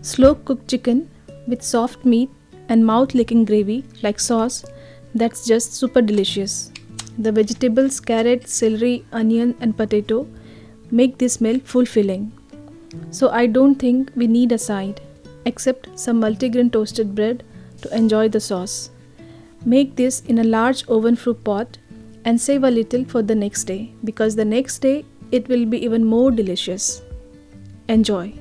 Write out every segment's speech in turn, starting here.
Slow cooked chicken with soft meat and mouth licking gravy like sauce, that's just super delicious. The vegetables, carrot, celery, onion, and potato make this meal fulfilling. So I don't think we need a side except some multigrain toasted bread to enjoy the sauce. Make this in a large oven proof pot and save a little for the next day because the next day it will be even more delicious. Enjoy.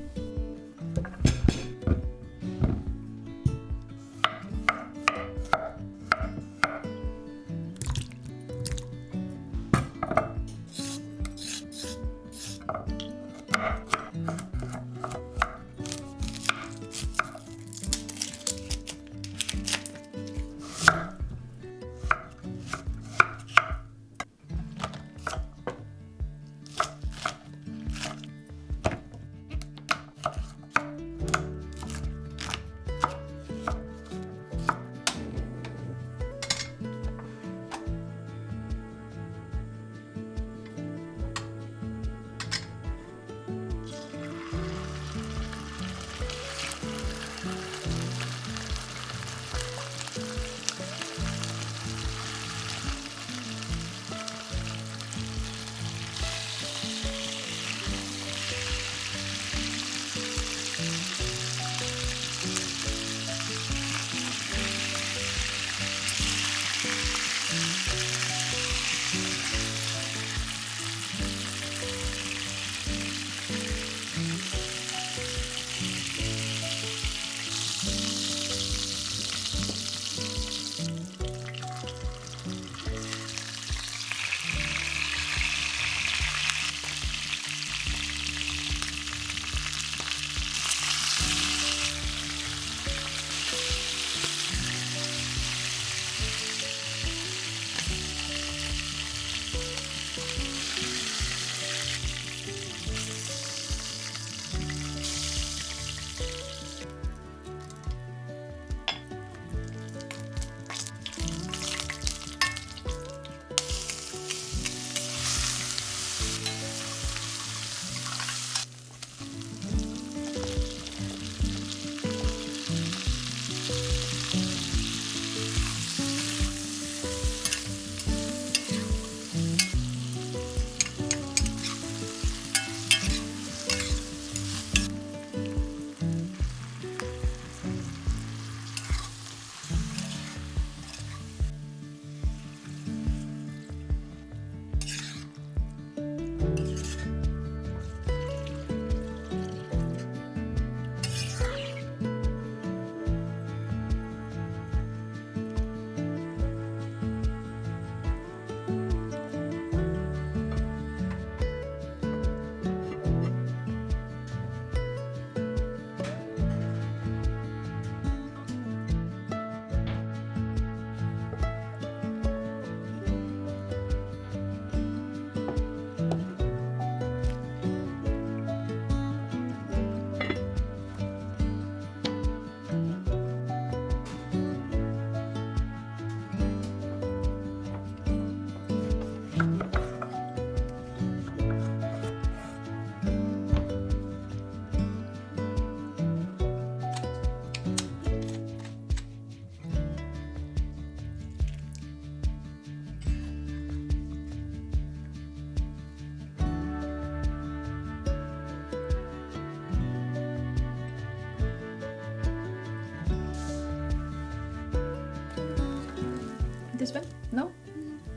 This one? No?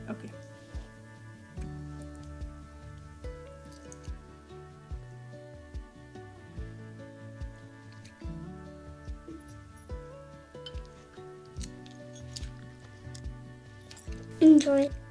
Okay. Enjoy.